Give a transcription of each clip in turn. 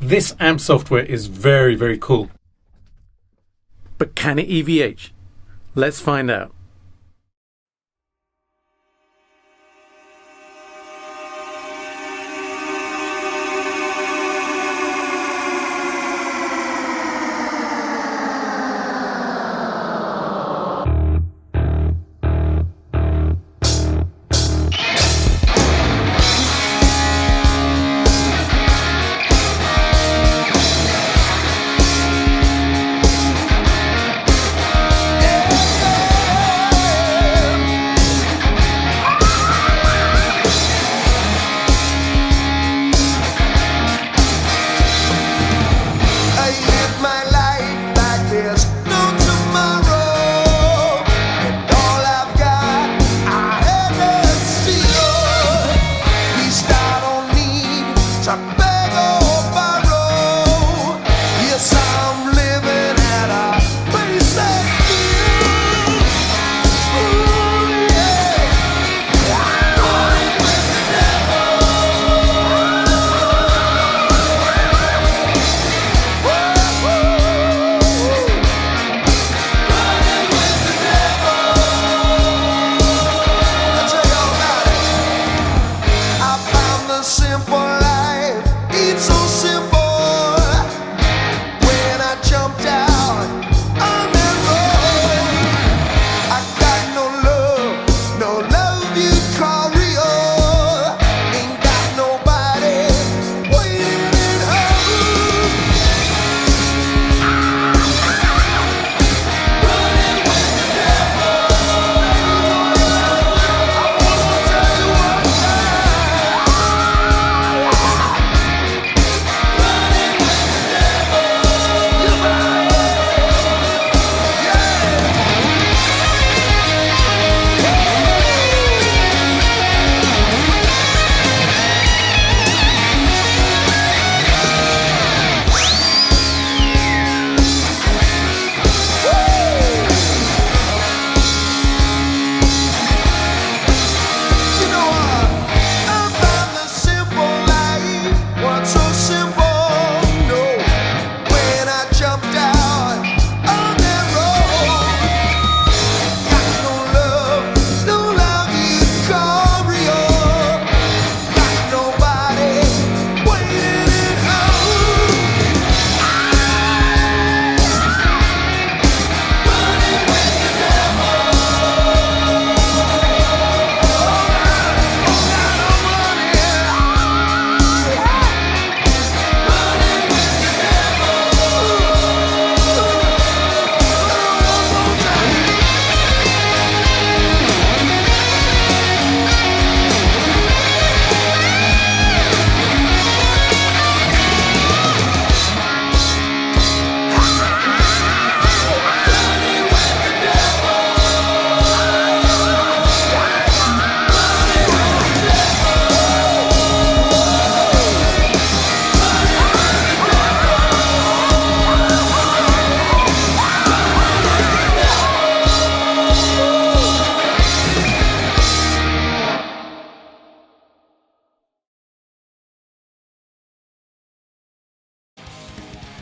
This amp software is very, very cool. But can it EVH? Let's find out.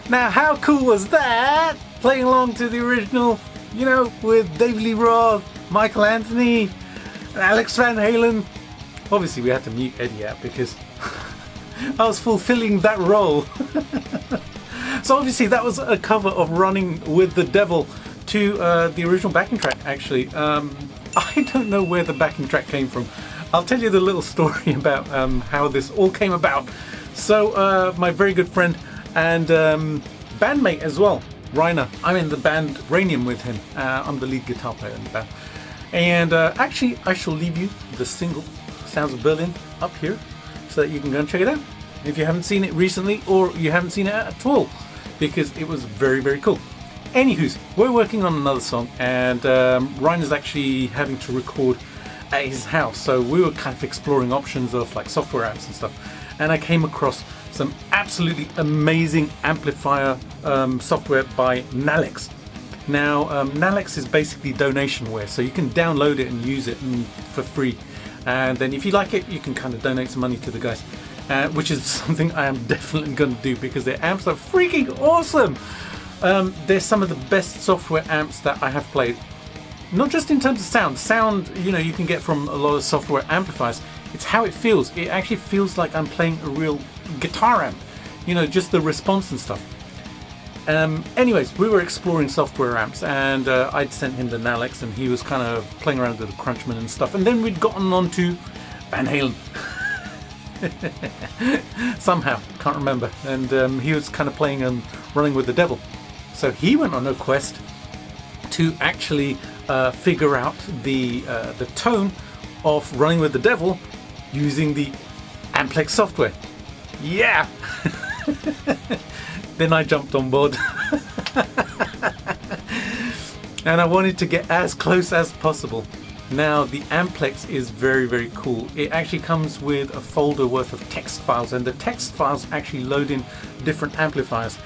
Now, how cool was that? Playing along to the original, you know, with David Lee Roth, Michael Anthony, and Alex Van Halen. Obviously, we had to mute Eddie out because I was fulfilling that role. So obviously, that was a cover of Running with the Devil to the original backing track, actually. I don't know where the backing track came from. I'll tell you the little story about how this all came about. So my very good friend and bandmate as well, Rainer. I'm in the band Ranium with him. I'm the lead guitar player in the band. And actually, I shall leave you the single Sounds of Berlin up here so that you can go and check it out if you haven't seen it recently or you haven't seen it at all, because it was very, very cool. Anywho's, we're working on another song, and Rainer's actually having to record at his house, so we were kind of exploring options of like software apps and stuff, and I came across some absolutely amazing amplifier software by NaLex. Now, NaLex is basically donationware, so you can download it and use it for free, and then if you like it, you can kind of donate some money to the guys. which is something I am definitely going to do because their amps are freaking awesome. They're some of the best software amps that I have played. Not just in terms of sound, you know, you can get from a lot of software amplifiers. It's how it feels. It actually feels like I'm playing a real guitar amp, you know, just the response and stuff. Anyways, we were exploring software amps, and I'd sent him the NaLex, and he was kind of playing around with the Crunchman and stuff, and then we'd gotten on to Van Halen. Somehow, can't remember, and he was kind of playing and running with the devil. So he went on a quest to actually figure out the tone of Running with the Devil using the Amplex software. Yeah! Then I jumped on board. And I wanted to get as close as possible. Now the Amplex is very, very cool. It actually comes with a folder worth of text files, and the text files actually load in different amplifiers.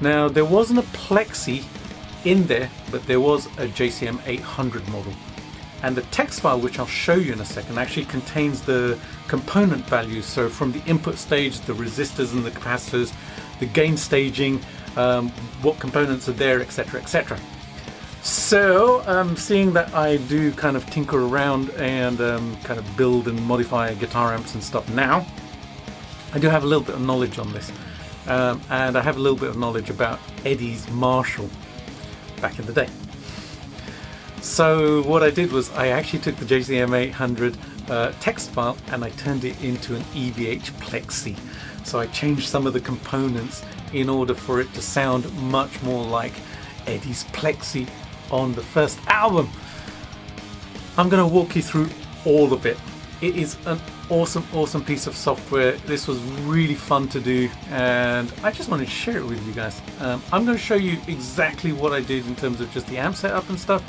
Now there wasn't a Plexi in there, but there was a JCM 800 model. And the text file, which I'll show you in a second, actually contains the component values. So from the input stage, the resistors and the capacitors, the gain staging, what components are there, etc., etc. So seeing that I do kind of tinker around and kind of build and modify guitar amps and stuff now, I do have a little bit of knowledge on this. And I have a little bit of knowledge about Eddie's Marshall back in the day. So what I did was I actually took the JCM 800 text file and I turned it into an EVH Plexi. So I changed some of the components in order for it to sound much more like Eddie's Plexi on the first album. I'm going to walk you through all of it. It is an awesome piece of software. This was really fun to do, and I just wanted to share it with you guys. I'm going to show you exactly what I did in terms of just the amp setup and stuff,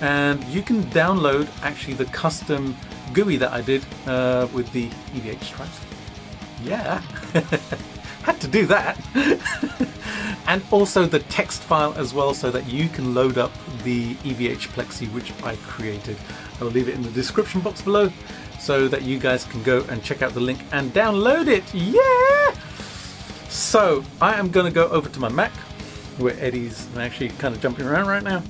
and you can download actually the custom GUI that I did with the EVH stripes. Yeah, had to do that. And also the text file as well, so that you can load up the EVH Plexi which I created. I will leave it in the description box below so that you guys can go and check out the link and download it. Yeah! So I am going to go over to my Mac, where Eddie's actually kind of jumping around right now,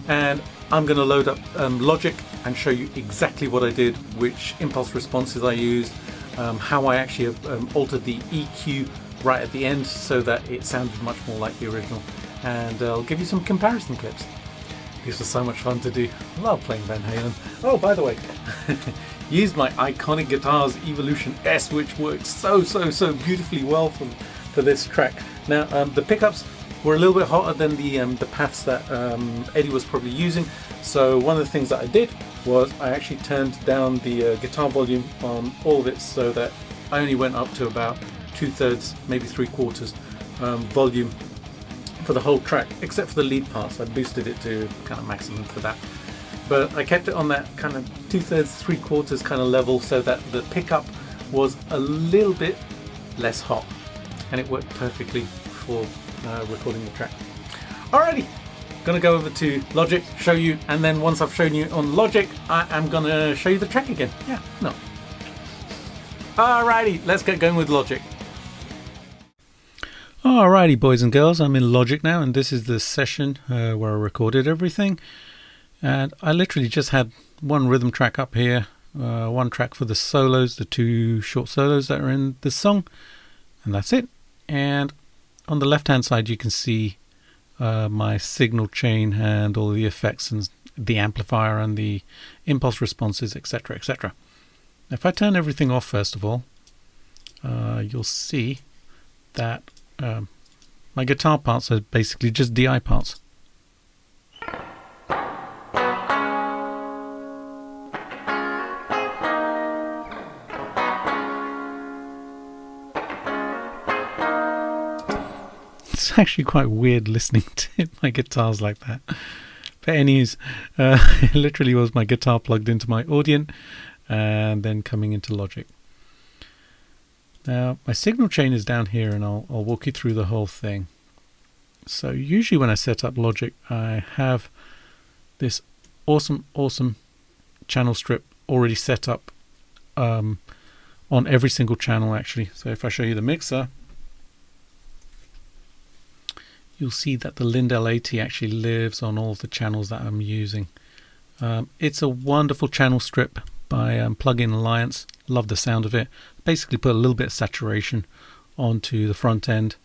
and I'm going to load up Logic and show you exactly what I did, which impulse responses I used, how I actually have altered the EQ right at the end so that it sounded much more like the original, and I'll give you some comparison clips. This was so much fun to do. I love playing Van Halen. Oh, by the way, used my iconic guitars Evolution S, which works so beautifully well for this track. Now the pickups were a little bit hotter than the paths that Eddie was probably using, so one of the things that I did was I actually turned down the guitar volume on all of it so that I only went up to about 2/3, maybe 3/4 volume for the whole track, except for the lead parts. I boosted it to kind of maximum for that, but I kept it on that kind of 2/3, 3/4 kind of level so that the pickup was a little bit less hot, and it worked perfectly for recording the track. Alrighty, gonna go over to Logic, show you, and then once I've shown you on Logic, I am gonna show you the track again. Yeah, no. Alrighty, let's get going with Logic. Alrighty, boys and girls, I'm in Logic now, and this is the session where I recorded everything. And I literally just had one rhythm track up here, one track for the solos, the 2 short solos that are in the song, and that's it. And on the left hand side you can see my signal chain and all the effects and the amplifier and the impulse responses, etc., etc. If I turn everything off first of all, you'll see that my guitar parts are basically just DI parts. It's actually quite weird listening to my guitars like that. But anyways, it literally was my guitar plugged into my Audient and then coming into Logic. Now my signal chain is down here, and I'll walk you through the whole thing. So usually when I set up Logic, I have this awesome channel strip already set up on every single channel actually. So if I show you the mixer, you'll see that the Lindell 80 actually lives on all of the channels that I'm using. It's a wonderful channel strip by Plugin Alliance. Love the sound of it. Basically put a little bit of saturation onto the front end,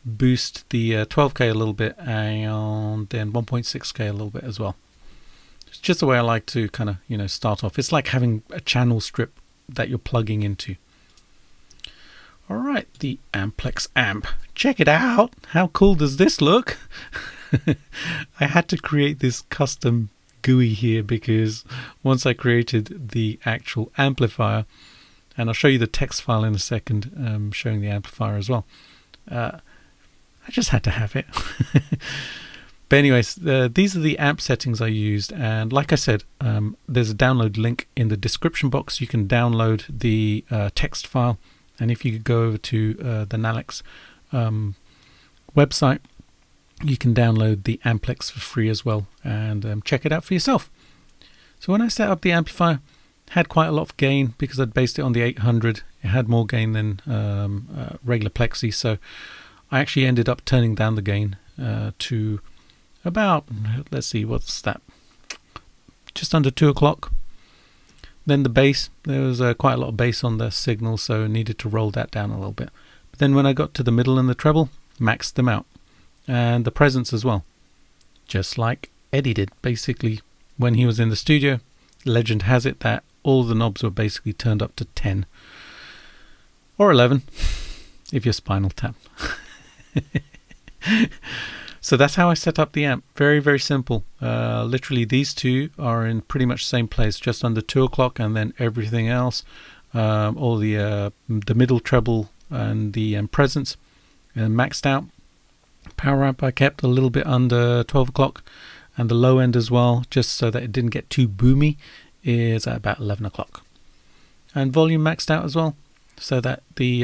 boost the 12K a little bit, and then 1.6K a little bit as well. It's just the way I like to kind of, you know, start off. It's like having a channel strip that you're plugging into. All right, the Amplex amp. Check it out. How cool does this look? I had to create this custom GUI here because once I created the actual amplifier, and I'll show you the text file in a second, showing the amplifier as well. I just had to have it. But anyways, these are the amp settings I used, and like I said, there's a download link in the description box. You can download the text file, and if you go over to the NaLex website, you can download the Amplex for free as well, and check it out for yourself. So when I set up the amplifier, had quite a lot of gain because I'd based it on the 800. It had more gain than regular plexi, so I actually ended up turning down the gain to about, let's see, what's that, just under 2 o'clock. Then the bass, there was quite a lot of bass on the signal, so I needed to roll that down a little bit. But then when I got to the middle and the treble, maxed them out, and the presence as well, just like Eddie did. Basically, when he was in the studio, legend has it that all the knobs were basically turned up to 10 or 11 if you're Spinal Tap. So that's how I set up the amp. Very, very simple. Literally these two are in pretty much the same place, just under 2 o'clock, and then everything else, all the middle treble and the presence maxed out. Power amp I kept a little bit under 12 o'clock, and the low end as well, just so that it didn't get too boomy, is at about 11 o'clock. And volume maxed out as well, so that the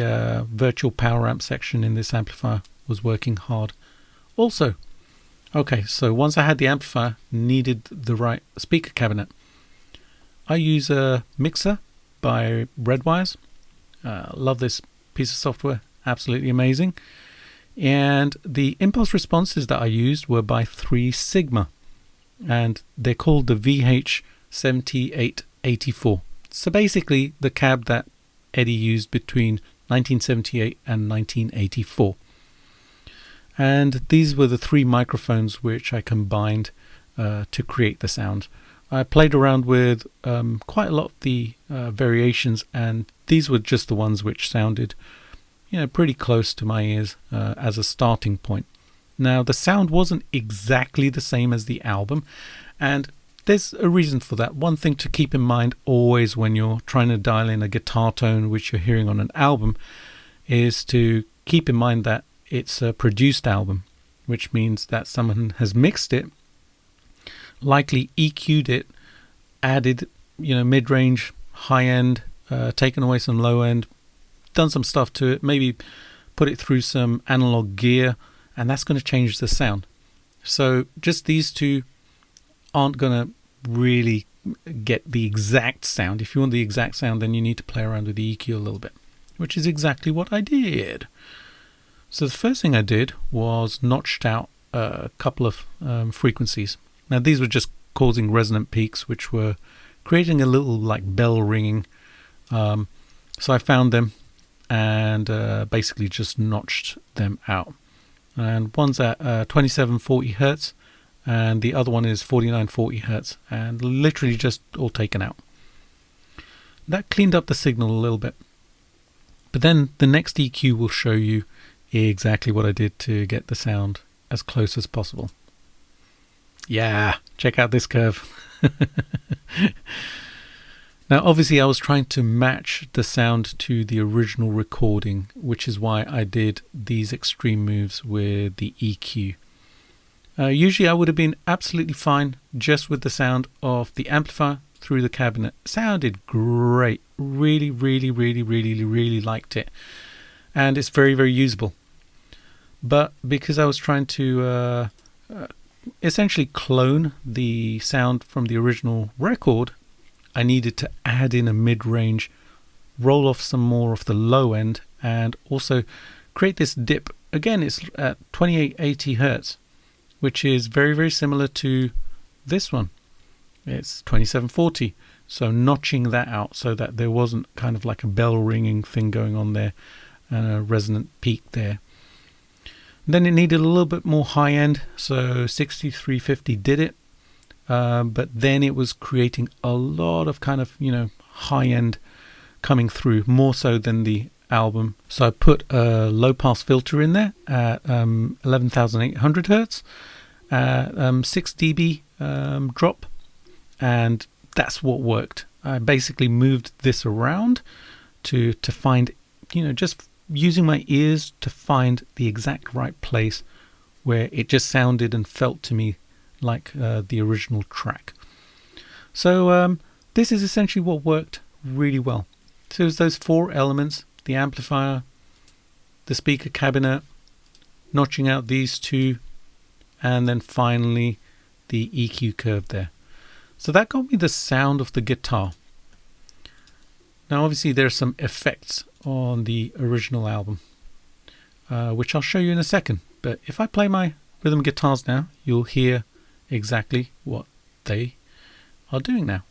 virtual power amp section in this amplifier was working hard also. Okay, so once I had the amplifier, needed the right speaker cabinet. I use a mixer by Redwires. Love this piece of software, absolutely amazing. And the impulse responses that I used were by 3 Sigma, and they're called the VH7884. So basically the cab that Eddie used between 1978 and 1984. And these were the 3 microphones which I combined to create the sound. I played around with quite a lot of the variations, and these were just the ones which sounded, you know, pretty close to my ears as a starting point. Now the sound wasn't exactly the same as the album, and there's a reason for that. One thing to keep in mind always when you're trying to dial in a guitar tone which you're hearing on an album is to keep in mind that it's a produced album, which means that someone has mixed it, likely EQ'd it, added, you know, mid-range, high-end, taken away some low-end, done some stuff to it, maybe put it through some analog gear, and that's going to change the sound. So just these two aren't going to really get the exact sound. If you want the exact sound, then you need to play around with the EQ a little bit, which is exactly what I did. So the first thing I did was notched out a couple of frequencies. Now these were just causing resonant peaks, which were creating a little like bell ringing. So I found them and basically just notched them out. And one's at 2740 Hertz, and the other one is 4940 Hertz, and literally just all taken out. That cleaned up the signal a little bit. But then the next EQ will show you exactly what I did to get the sound as close as possible. Yeah, check out this curve. Now obviously I was trying to match the sound to the original recording, which is why I did these extreme moves with the EQ. Usually I would have been absolutely fine just with the sound of the amplifier through the cabinet. Sounded great. Really liked it. And it's very, very usable. But because I was trying to essentially clone the sound from the original record, I needed to add in a mid-range roll off some more of the low end, and also create this dip. Again, it's at 2880 Hertz, which is very, very similar to this one. It's 2740. So notching that out so that there wasn't kind of like a bell ringing thing going on there and a resonant peak there. Then it needed a little bit more high end, so 6350 did it. But then it was creating a lot of kind of, high end coming through, more so than the album. So I put a low pass filter in there at 11,800 Hertz, 6 dB drop, and that's what worked. I basically moved this around to find, just using my ears to find the exact right place where it just sounded and felt to me like the original track. So this is essentially what worked really well. So it's those 4 elements: the amplifier, the speaker cabinet, notching out these 2, and then finally the EQ curve there. So that got me the sound of the guitar. Now obviously there's some effects on the original album, which I'll show you in a second. But if I play my rhythm guitars now, you'll hear exactly what they are doing now.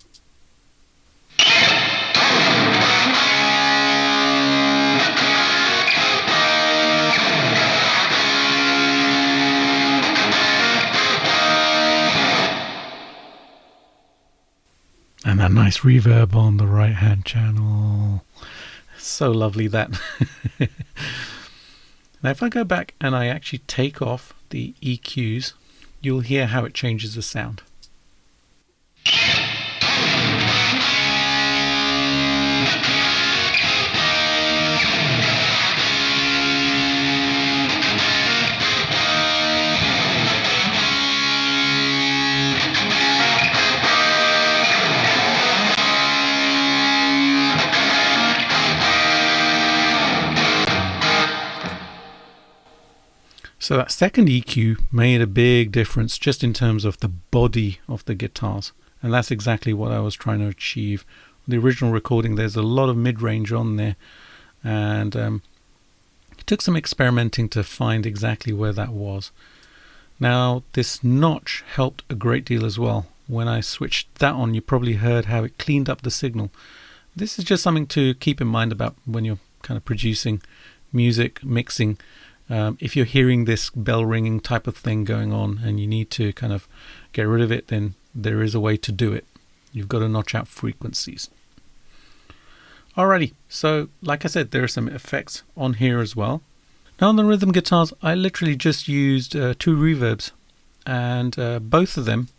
And that nice reverb on the right hand channel. So lovely that. Now if I go back and I actually take off the EQs, you'll hear how it changes the sound. So that second EQ made a big difference just in terms of the body of the guitars. And that's exactly what I was trying to achieve. The original recording, there's a lot of mid-range on there. And it took some experimenting to find exactly where that was. Now, this notch helped a great deal as well. When I switched that on, you probably heard how it cleaned up the signal. This is just something to keep in mind about when you're kind of producing music, mixing. If you're hearing this bell ringing type of thing going on and you need to kind of get rid of it, then there is a way to do it. You've got to notch out frequencies. Alrighty, so like I said, there are some effects on here as well. Now on the rhythm guitars, I literally just used 2 reverbs, and both of them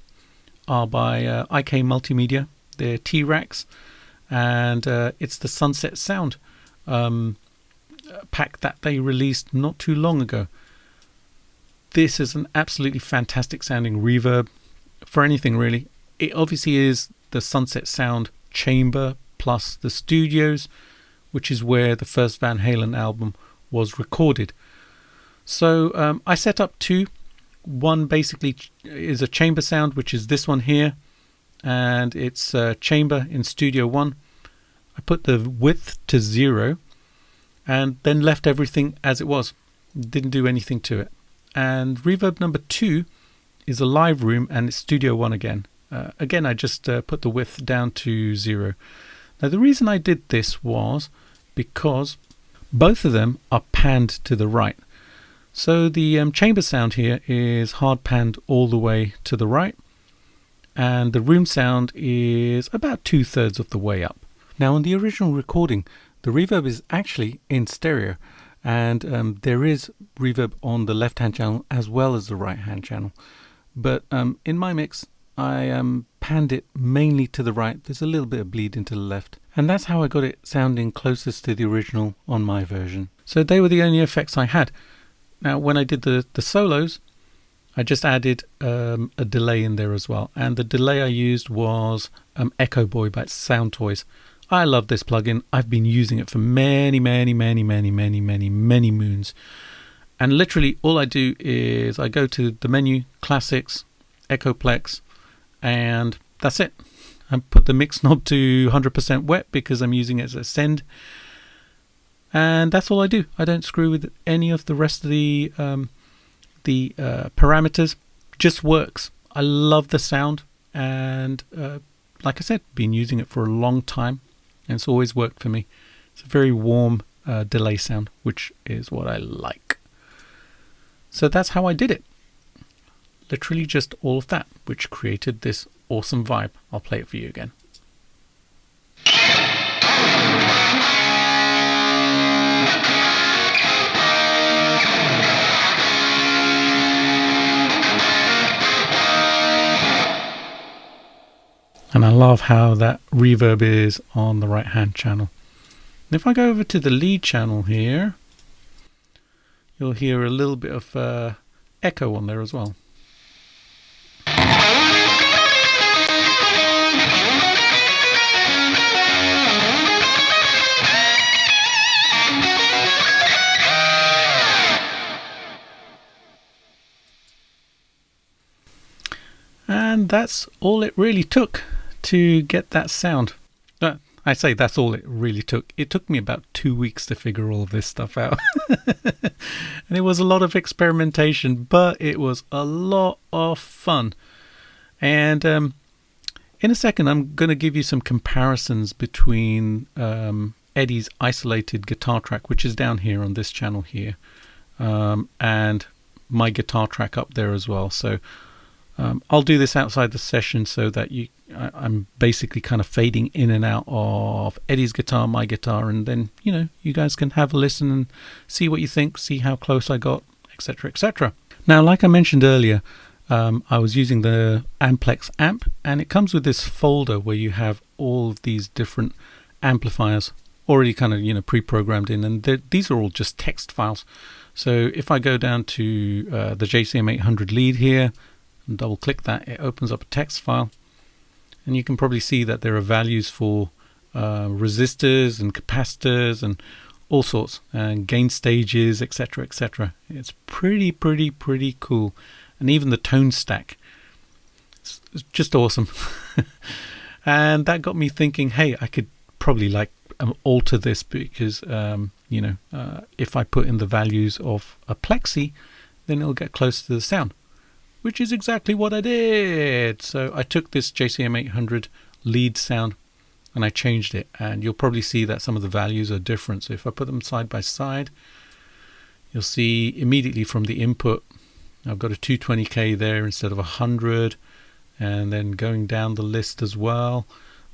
are by IK Multimedia. They're T-Racks, and it's the Sunset Sound pack that they released not too long ago. This is an absolutely fantastic sounding reverb for anything really. It obviously is the Sunset Sound chamber plus the studios, which is where the first Van Halen album was recorded. So I set up 2. One basically is a chamber sound, which is this one here, and it's chamber in Studio 1. I put the width to 0 and then left everything as it was. Didn't do anything to it. And reverb number 2 is a live room, and it's Studio 1 again. Again, I just put the width down to 0. Now the reason I did this was because both of them are panned to the right. So the chamber sound here is hard panned all the way to the right, and the room sound is about 2/3 of the way up. Now on the original recording, the reverb is actually in stereo, and there is reverb on the left hand channel as well as the right hand channel. But in my mix, I panned it mainly to the right. There's a little bit of bleed into the left, and that's how I got it sounding closest to the original on my version. So they were the only effects I had. Now when I did the solos, I just added a delay in there as well, and the delay I used was Echo Boy by Sound Toys. I love this plugin. I've been using it for many moons. And literally all I do is I go to the menu, Classics, Echoplex, and that's it. and put the mix knob to 100% wet because I'm using it as a send. And that's all I do. I don't screw with any of the rest of the parameters. Just works. I love the sound, and like I said, been using it for a long time, and it's always worked for me. It's a very warm delay sound, which is what I like. So that's how I did it. Literally just all of that, which created this awesome vibe. I'll play it for you again. And I love how that reverb is on the right hand channel. And if I go over to the lead channel here, you'll hear a little bit of echo on there as well. And that's all it really took to get that sound. I say that's all it really took. It took me about 2 weeks to figure all of this stuff out. And it was a lot of experimentation, but it was a lot of fun. And in a second, I'm going to give you some comparisons between Eddie's isolated guitar track, which is down here on this channel here, and my guitar track up there as well. So I'll do this outside the session so that I'm basically kind of fading in and out of Eddie's guitar, my guitar, and then, you know, you guys can have a listen and see what you think, see how close I got, etc., etc. Now, like I mentioned earlier, I was using the Amplex amp, and it comes with this folder where you have all of these different amplifiers already kind of, you know, pre-programmed in, and these are all just text files. So if I go down to the JCM 800 lead here, and double click that, it opens up a text file, and you can probably see that there are values for resistors and capacitors and all sorts, and gain stages, etc., etc. It's pretty cool. And even the tone stack, it's just awesome. And that got me thinking, hey, I could probably like alter this because you know, if I put in the values of a plexi, then it'll get close to the sound, which is exactly what I did. So I took this JCM 800 lead sound and I changed it, and you'll probably see that some of the values are different. So if I put them side by side, you'll see immediately from the input I've got a 220k there instead of 100, and then going down the list as well,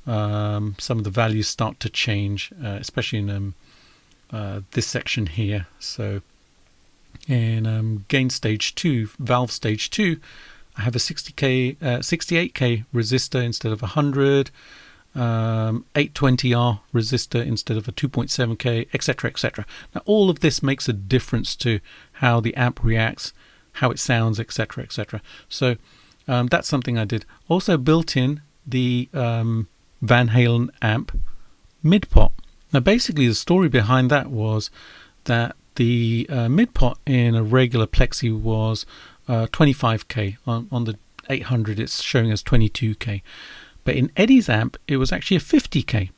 some of the values start to change, especially in this section here. So in gain stage 2, valve stage 2, I have a 68k resistor instead of 100, 820R resistor instead of a 2.7k, etc., etc. Now all of this makes a difference to how the amp reacts, how it sounds, etc., etc. So that's something I did. Also built in the Van Halen amp mid pot. Now basically the story behind that was that the mid pot in a regular plexi was 25k. On the 800 it's showing as 22k, but in Eddie's amp it was actually a 50k.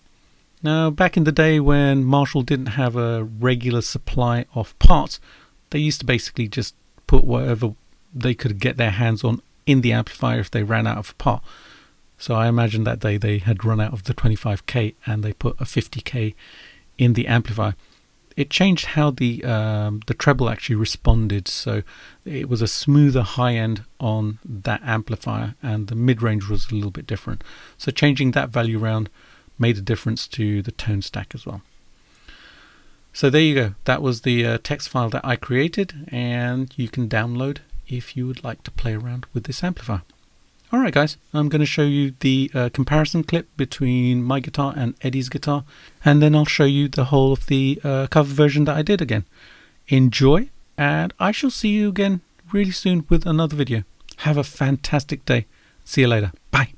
Now back in the day when Marshall didn't have a regular supply of parts, they used to basically just put whatever they could get their hands on in the amplifier if they ran out of a part. So I imagine that day they had run out of the 25k and they put a 50k in the amplifier. It changed how the treble actually responded, so it was a smoother high end on that amplifier, and the mid-range was a little bit different. So changing that value around made a difference to the tone stack as well. So there you go. That was the text file that I created, and you can download if you would like to play around with this amplifier. Alright guys, I'm going to show you the comparison clip between my guitar and Eddie's guitar, and then I'll show you the whole of the cover version that I did again. Enjoy, and I shall see you again really soon with another video. Have a fantastic day. See you later. Bye.